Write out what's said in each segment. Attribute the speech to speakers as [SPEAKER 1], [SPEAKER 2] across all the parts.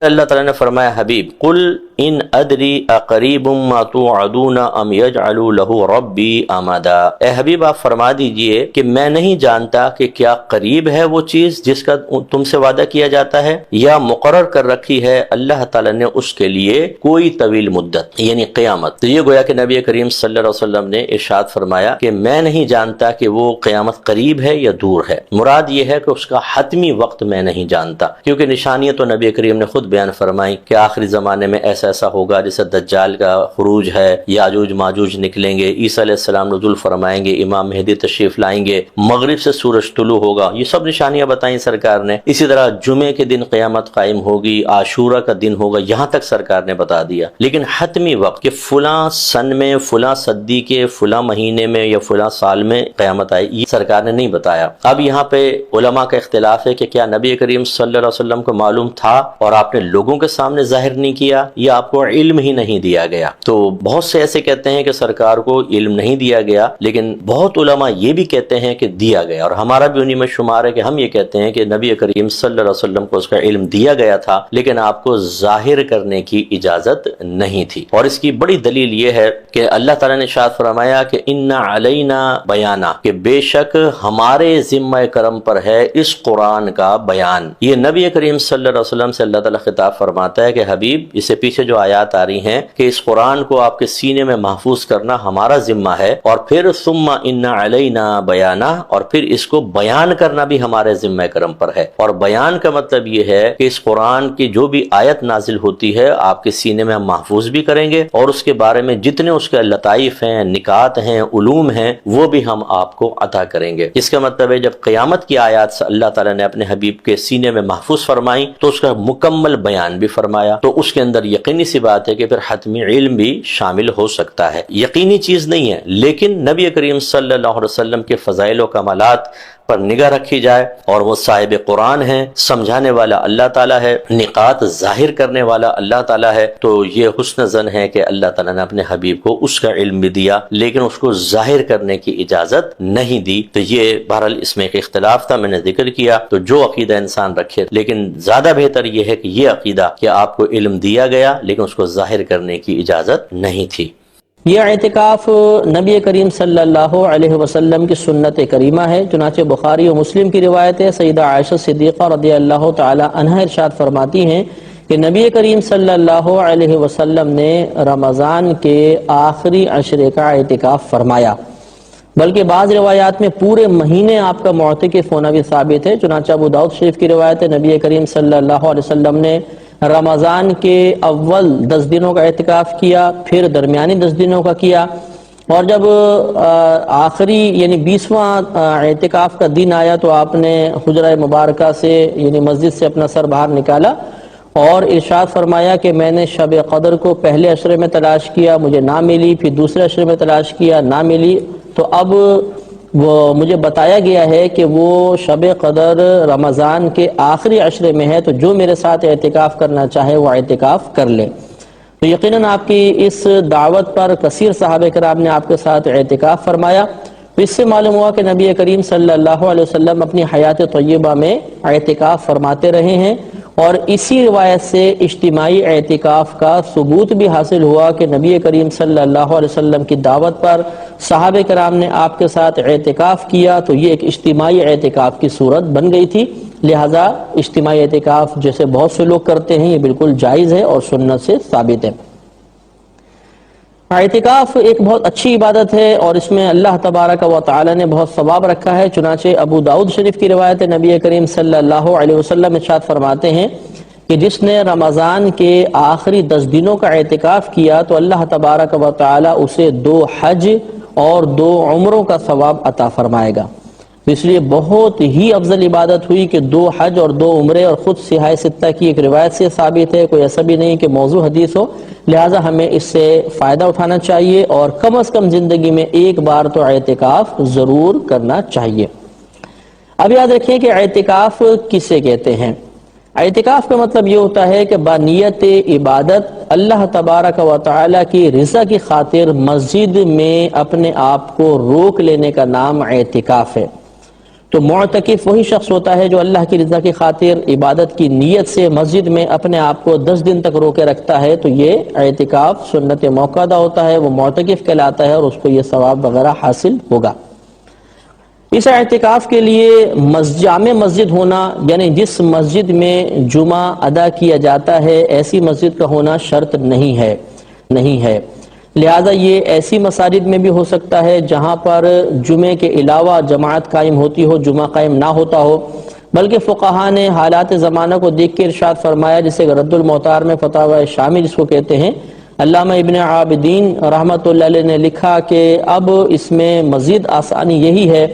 [SPEAKER 1] اللہ تعالیٰ نے فرمایا حبیب قل ان ادری اقریب ما توعدون ام یجعل له ربی امدا، اے حبیب آپ فرما دیجئے کہ میں نہیں جانتا کہ کیا قریب ہے وہ چیز جس کا تم سے وعدہ کیا جاتا ہے، یا مقرر کر رکھی ہے اللہ تعالیٰ نے اس کے لیے کوئی طویل مدت یعنی قیامت۔ تو یہ گویا کہ نبی کریم صلی اللہ علیہ وسلم نے ارشاد فرمایا کہ میں نہیں جانتا کہ وہ قیامت قریب ہے یا دور ہے، مراد یہ ہے کہ اس کا حتمی وقت میں نہیں جانتا، کیونکہ نشانیاں تو نبی کریم نے خود بیان فرمائی کہ آخری زمانے میں ایسا ہوگا جیسے دجال کا خروج ہے، یاجوج ماجوج نکلیں گے، عیسیٰ علیہ السلام نزول فرمائیں گے، امام مہدی تشریف لائیں گے، مغرب سے سورج طلوع ہوگا، یہ سب نشانیاں بتائیں سرکار نے۔ اسی طرح جمعے کے دن قیامت قائم ہوگی، عاشورہ کا دن ہوگا، یہاں تک سرکار نے بتا دیا، لیکن حتمی وقت کہ فلاں سن میں، فلاں صدی کے فلاں مہینے میں یا فلاں سال میں قیامت آئے، یہ سرکار نے نہیں بتایا۔ اب یہاں پہ علماء کا اختلاف ہے کہ کیا نبی کریم صلی اللہ علیہ وسلم کو معلوم تھا اور آپ نے لوگوں کے سامنے ظاہر نہیں کیا، یا آپ کو علم ہی نہیں دیا گیا؟ تو بہت سے ایسے کہتے ہیں کہ سرکار کو علم نہیں دیا گیا، لیکن بہت علماء یہ بھی کہتے ہیں کہ دیا گیا، اور ہمارا بھی انہی میں شمار ہے کہ ہم یہ کہتے ہیں کہ نبی کریم صلی اللہ علیہ وسلم کو اس کا علم دیا گیا تھا، لیکن آپ کو ظاہر کرنے کی اجازت نہیں تھی۔ اور اس کی بڑی دلیل یہ ہے کہ اللہ تعالیٰ نے ارشاد فرمایا کہ ان علینا بیانا، کہ بے شک ہمارے ذمہ کرم پر ہے اس قرآن کا بیان۔ یہ نبی کریم صلی اللہ علیہ وسلم سے اللہ تعالیٰ خطاب فرماتا ہے کہ حبیب، اس سے پیچھے جو آیات آ رہی ہیں کہ اس قرآن کو آپ کے سینے میں محفوظ کرنا ہمارا ذمہ ہے، اور پھر ثم ان علینا بیانا، اور پھر اس کو بیان کرنا بھی ہمارے ذمہ کرم پر ہے۔ اور بیان کا مطلب یہ ہے کہ اس قرآن کی جو بھی آیت نازل ہوتی ہے آپ کے سینے میں ہم محفوظ بھی کریں گے، اور اس کے بارے میں جتنے اس کے لطائف ہیں، نکات ہیں، علوم ہیں، وہ بھی ہم آپ کو عطا کریں گے۔ اس کا مطلب ہے جب قیامت کی آیات اللہ تعالیٰ نے اپنے حبیب کے سینے میں محفوظ فرمائی تو اس کا مکمل بیان بھی فرمایا، تو اس کے اندر یقینی سی بات ہے کہ پھر حتمی علم بھی شامل ہو سکتا ہے۔ یقینی چیز نہیں ہے، لیکن نبی کریم صلی اللہ علیہ وسلم کے فضائل و کمالات پر نگاہ رکھی جائے، اور وہ صاحب قرآن ہیں، سمجھانے والا اللہ تعالیٰ ہے، نقاط ظاہر کرنے والا اللہ تعالیٰ ہے، تو یہ حسن ظن ہے کہ اللہ تعالیٰ نے اپنے حبیب کو اس کا علم بھی دیا لیکن اس کو ظاہر کرنے کی اجازت نہیں دی۔ تو یہ بہرحال اس میں ایک اختلاف تھا، میں نے ذکر کیا، تو جو عقیدہ انسان رکھے، لیکن زیادہ بہتر یہ ہے کہ یہ عقیدہ کہ آپ کو علم دیا گیا لیکن اس کو ظاہر کرنے کی اجازت نہیں تھی۔
[SPEAKER 2] یہ اعتکاف نبی کریم صلی اللہ علیہ وسلم کی سنت کریمہ ہے، چنانچہ بخاری و مسلم کی روایت ہے۔ سیدہ عائشہ صدیقہ رضی اللہ تعالی عنہا ارشاد فرماتی ہیں کہ نبی کریم صلی اللہ علیہ وسلم نے رمضان کے آخری عشرے کا اعتکاف فرمایا، بلکہ بعض روایات میں پورے مہینے آپ کا معتکف ہونا بھی ثابت ہے۔ چنانچہ ابو داؤد شریف کی روایت ہے نبی کریم صلی اللہ علیہ وسلم نے رمضان کے اول 10 دنوں کا اعتکاف کیا، پھر درمیانی 10 دنوں کا کیا، اور جب آخری یعنی 20واں اعتکاف کا دن آیا تو آپ نے حجرہ مبارکہ سے یعنی مسجد سے اپنا سر باہر نکالا اور ارشاد فرمایا کہ میں نے شب قدر کو پہلے عشرے میں تلاش کیا، مجھے نہ ملی، پھر دوسرے عشرے میں تلاش کیا، نہ ملی، تو اب وہ مجھے بتایا گیا ہے کہ وہ شب قدر رمضان کے آخری عشرے میں ہے، تو جو میرے ساتھ اعتکاف کرنا چاہے وہ اعتکاف کر لے۔ تو یقیناً آپ کی اس دعوت پر کثیر صحابہ کرام نے آپ کے ساتھ اعتکاف فرمایا۔ تو اس سے معلوم ہوا کہ نبی کریم صلی اللہ علیہ وسلم اپنی حیات طیبہ میں اعتکاف فرماتے رہے ہیں، اور اسی روایت سے اجتماعی اعتکاف کا ثبوت بھی حاصل ہوا کہ نبی کریم صلی اللہ علیہ وسلم کی دعوت پر صحابہ کرام نے آپ کے ساتھ اعتکاف کیا، تو یہ ایک اجتماعی اعتکاف کی صورت بن گئی تھی۔ لہٰذا اجتماعی اعتکاف جیسے بہت سے لوگ کرتے ہیں یہ بالکل جائز ہے اور سنت سے ثابت ہے۔ اعتکاف ایک بہت اچھی عبادت ہے اور اس میں اللہ تبارک و تعالی نے بہت ثواب رکھا ہے۔ چنانچہ ابو داؤد شریف کی روایت ہے نبی کریم صلی اللہ علیہ وسلم ارشاد فرماتے ہیں کہ جس نے رمضان کے آخری 10 دنوں کا اعتکاف کیا تو اللہ تبارک و تعالی اسے 2 حج اور 2 عمروں کا ثواب عطا فرمائے گا۔ اس لیے بہت ہی افضل عبادت ہوئی کہ 2 حج اور 2 عمرے، اور خود صحیح 6 کی ایک روایت سے ثابت ہے، کوئی ایسا بھی نہیں کہ موضوع حدیث ہو، لہٰذا ہمیں اس سے فائدہ اٹھانا چاہیے اور کم از کم زندگی میں ایک بار تو اعتکاف ضرور کرنا چاہیے۔ اب یاد رکھیں کہ اعتکاف کسے کہتے ہیں۔ اعتکاف کا مطلب یہ ہوتا ہے کہ بنیت عبادت اللہ تبارک و تعالی کی رضا کی خاطر مسجد میں اپنے آپ کو روک لینے کا نام اعتکاف ہے۔ تو معتکف وہی شخص ہوتا ہے جو اللہ کی رضا کی خاطر عبادت کی نیت سے مسجد میں اپنے آپ کو 10 دن تک روکے رکھتا ہے، تو یہ اعتکاف سنت موقعہ ہوتا ہے، وہ معتکف کہلاتا ہے اور اس کو یہ ثواب وغیرہ حاصل ہوگا۔ اس اعتکاف کے لیے جامع مسجد ہونا، یعنی جس مسجد میں جمعہ ادا کیا جاتا ہے ایسی مسجد کا ہونا شرط نہیں ہے۔ لہذا یہ ایسی مساجد میں بھی ہو سکتا ہے جہاں پر جمعے کے علاوہ جماعت قائم ہوتی ہو، جمعہ قائم نہ ہوتا ہو، بلکہ فقہا نے حالات زمانہ کو دیکھ کے ارشاد فرمایا، جسے رد المحتار میں فتاوی شامی جس کو کہتے ہیں، علامہ ابن عابدین رحمۃ اللہ علیہ نے لکھا کہ اب اس میں مزید آسانی یہی ہے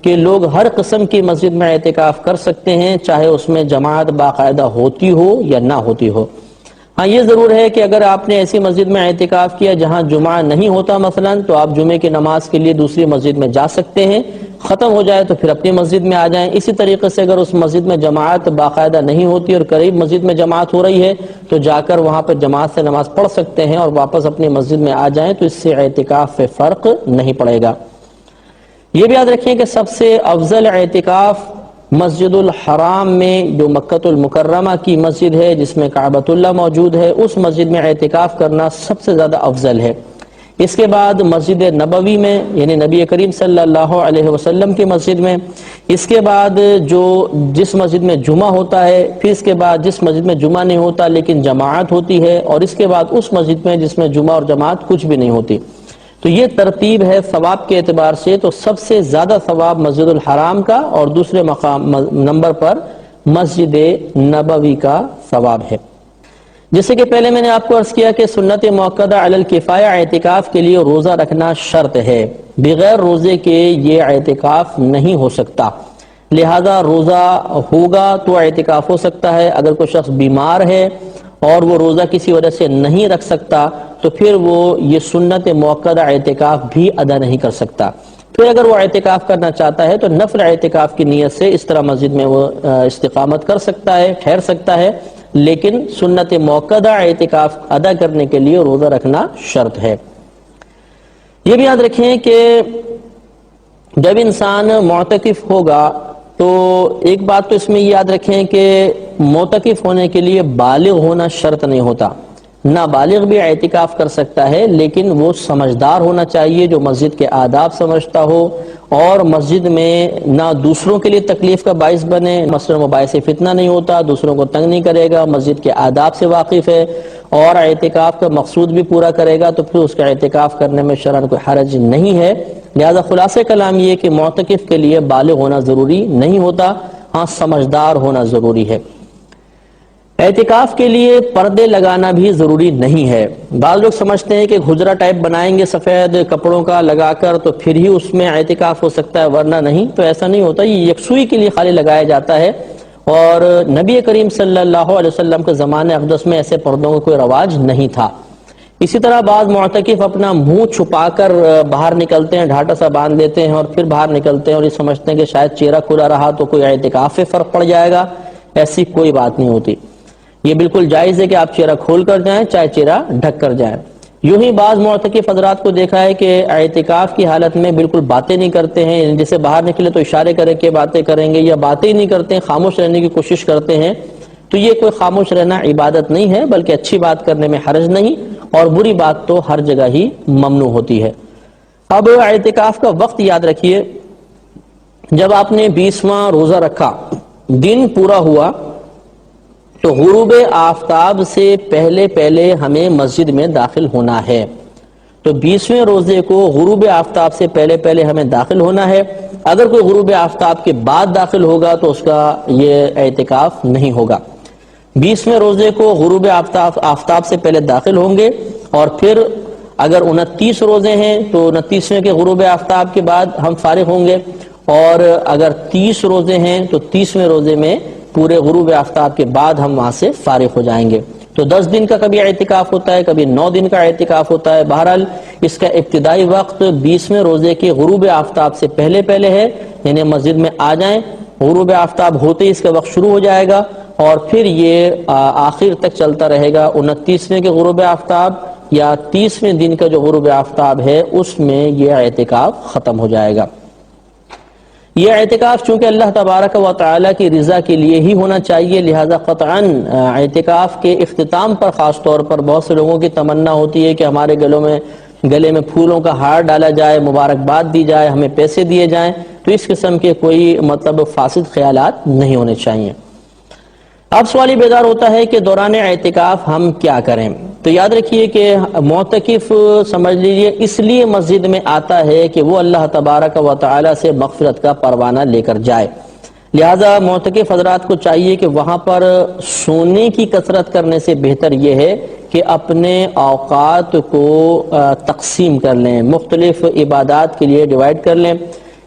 [SPEAKER 2] کہ لوگ ہر قسم کی مسجد میں اعتکاف کر سکتے ہیں، چاہے اس میں جماعت باقاعدہ ہوتی ہو یا نہ ہوتی ہو۔ ہاں یہ ضرور ہے کہ اگر آپ نے ایسی مسجد میں اعتکاف کیا جہاں جمعہ نہیں ہوتا مثلا، تو آپ جمعے کی نماز کے لیے دوسری مسجد میں جا سکتے ہیں، ختم ہو جائے تو پھر اپنی مسجد میں آ جائیں۔ اسی طریقے سے اگر اس مسجد میں جماعت باقاعدہ نہیں ہوتی اور قریب مسجد میں جماعت ہو رہی ہے تو جا کر وہاں پر جماعت سے نماز پڑھ سکتے ہیں اور واپس اپنی مسجد میں آ جائیں، تو اس سے اعتکاف پہ فرق نہیں پڑے گا۔ یہ بھی یاد رکھیں کہ سب سے افضل اعتکاف مسجد الحرام میں، جو مکۃ المکرمہ کی مسجد ہے جس میں کعبۃ اللہ موجود ہے، اس مسجد میں اعتکاف کرنا سب سے زیادہ افضل ہے۔ اس کے بعد مسجد نبوی میں، یعنی نبی کریم صلی اللہ علیہ وسلم کی مسجد میں، اس کے بعد جس مسجد میں جمعہ ہوتا ہے، پھر اس کے بعد جس مسجد میں جمعہ نہیں ہوتا لیکن جماعت ہوتی ہے، اور اس کے بعد اس مسجد میں جس میں جمعہ اور جماعت کچھ بھی نہیں ہوتی۔ تو یہ ترتیب ہے ثواب کے اعتبار سے، تو سب سے زیادہ ثواب مسجد الحرام کا اور دوسرے نمبر پر مسجد نبوی کا ثواب ہے۔ جیسے کہ پہلے میں نے آپ کو عرض کیا کہ سنت موقدہ علی الکفایہ اعتکاف کے لیے روزہ رکھنا شرط ہے، بغیر روزے کے یہ اعتکاف نہیں ہو سکتا۔ لہذا روزہ ہوگا تو اعتکاف ہو سکتا ہے۔ اگر کوئی شخص بیمار ہے اور وہ روزہ کسی وجہ سے نہیں رکھ سکتا تو پھر وہ یہ سنت موقدہ اعتکاف بھی ادا نہیں کر سکتا۔ پھر اگر وہ اعتکاف کرنا چاہتا ہے تو نفل اعتکاف کی نیت سے اس طرح مسجد میں وہ استقامت کر سکتا ہے، ٹھہر سکتا ہے، لیکن سنت موقدہ اعتکاف ادا کرنے کے لیے روزہ رکھنا شرط ہے۔ یہ بھی یاد رکھیں کہ جب انسان معتکف ہوگا تو ایک بات تو اس میں یاد رکھیں کہ معتکف ہونے کے لیے بالغ ہونا شرط نہیں ہوتا۔ نابالغ بھی اعتکاف کر سکتا ہے، لیکن وہ سمجھدار ہونا چاہیے، جو مسجد کے آداب سمجھتا ہو اور مسجد میں نہ دوسروں کے لیے تکلیف کا باعث بنے، مثلا وہ باعث فتنہ نہیں ہوتا، دوسروں کو تنگ نہیں کرے گا، مسجد کے آداب سے واقف ہے اور اعتکاف کا مقصود بھی پورا کرے گا، تو پھر اس کا اعتکاف کرنے میں شرعاً کوئی حرج نہیں ہے۔ لہذا خلاصہ کلام یہ کہ معتکف کے لیے بالغ ہونا ضروری نہیں ہوتا، ہاں سمجھدار ہونا ضروری ہے۔ اعتکاف کے لیے پردے لگانا بھی ضروری نہیں ہے۔ بعض لوگ سمجھتے ہیں کہ حجرہ ٹائپ بنائیں گے سفید کپڑوں کا لگا کر تو پھر ہی اس میں اعتکاف ہو سکتا ہے، ورنہ نہیں، تو ایسا نہیں ہوتا۔ یہ یکسوئی کے لیے خالی لگایا جاتا ہے، اور نبی کریم صلی اللہ علیہ وسلم کے زمانے اقدس میں ایسے پردوں کا کوئی رواج نہیں تھا۔ اسی طرح بعض معتکف اپنا منہ چھپا کر باہر نکلتے ہیں، ڈھاٹا سا باندھ لیتے ہیں اور پھر باہر نکلتے ہیں اور یہ سمجھتے ہیں کہ شاید چہرہ کھلا رہا تو کوئی اعتکاف سے فرق پڑ جائے گا۔ ایسی کوئی بات نہیں ہوتی۔ یہ بالکل جائز ہے کہ آپ چہرہ کھول کر جائیں چاہے چہرہ ڈھک کر جائیں۔ یوں ہی بعض معتکف حضرات کو دیکھا ہے کہ اعتکاف کی حالت میں بالکل باتیں نہیں کرتے ہیں، جیسے باہر نکلے تو اشارے کرے کہ باتیں کریں گے، یا باتیں ہی نہیں کرتے ہیں، خاموش رہنے کی کوشش کرتے ہیں۔ تو یہ کوئی خاموش رہنا عبادت نہیں ہے، بلکہ اچھی بات کرنے میں حرج نہیں، اور بری بات تو ہر جگہ ہی ممنوع ہوتی ہے۔ اب اعتکاف کا وقت یاد رکھیے، جب آپ نے 20واں روزہ رکھا، دن پورا ہوا تو غروب آفتاب سے پہلے ہمیں مسجد میں داخل ہونا ہے۔ تو 20ویں روزے کو غروب آفتاب سے پہلے ہمیں داخل ہونا ہے۔ اگر کوئی غروب آفتاب کے بعد داخل ہوگا تو اس کا یہ اعتکاف نہیں ہوگا۔ 20ویں روزے کو غروب آفتاب سے پہلے داخل ہوں گے، اور پھر اگر 29 روزے ہیں تو 29ویں کے غروب آفتاب کے بعد ہم فارغ ہوں گے، اور اگر 30 روزے ہیں تو 30ویں روزے میں پورے غروب آفتاب کے بعد ہم وہاں سے فارغ ہو جائیں گے۔ تو 10 دن کا کبھی اعتکاف ہوتا ہے، کبھی 9 دن کا اعتکاف ہوتا ہے۔ بہرحال اس کا ابتدائی وقت 20ویں روزے کے غروب آفتاب سے پہلے ہے، یعنی مسجد میں آ جائیں، غروب آفتاب ہوتے ہی اس کا وقت شروع ہو جائے گا، اور پھر یہ آخر تک چلتا رہے گا۔ 29ویں کے غروب آفتاب یا 30ویں دن کا جو غروب آفتاب ہے اس میں یہ اعتکاف ختم ہو جائے گا۔ یہ اعتکاف چونکہ اللہ تبارک و تعالیٰ کی رضا کے لیے ہی ہونا چاہیے، لہذا قطعاً اعتکاف کے اختتام پر خاص طور پر بہت سے لوگوں کی تمنا ہوتی ہے کہ ہمارے گلے میں پھولوں کا ہار ڈالا جائے، مبارکباد دی جائے، ہمیں پیسے دیے جائیں، تو اس قسم کے کوئی فاسد خیالات نہیں ہونے چاہیے۔ اب سوال یہ بیدار ہوتا ہے کہ دوران اعتکاف ہم کیا کریں؟ تو یاد رکھیے کہ معتکف سمجھ لیجئے اس لیے مسجد میں آتا ہے کہ وہ اللہ تبارک و تعالی سے مغفرت کا پروانہ لے کر جائے، لہذا معتکف حضرات کو چاہیے کہ وہاں پر سونے کی کثرت کرنے سے بہتر یہ ہے کہ اپنے اوقات کو تقسیم کر لیں، مختلف عبادات کے لیے ڈیوائیڈ کر لیں،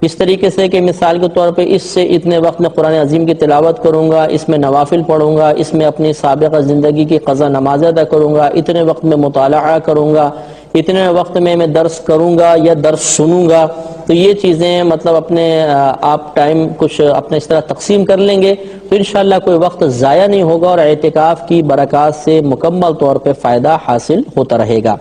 [SPEAKER 2] اس طریقے سے کہ مثال کے طور پہ اس سے اتنے وقت میں قرآن عظیم کی تلاوت کروں گا، اس میں نوافل پڑھوں گا، اس میں اپنی سابقہ زندگی کی قضا نماز ادا کروں گا، اتنے وقت میں مطالعہ کروں گا، اتنے وقت میں درس کروں گا یا درس سنوں گا۔ تو یہ چیزیں اپنے آپ ٹائم کچھ اپنے اس طرح تقسیم کر لیں گے تو انشاءاللہ کوئی وقت ضائع نہیں ہوگا اور اعتکاف کی برکات سے مکمل طور پہ فائدہ حاصل ہوتا رہے گا۔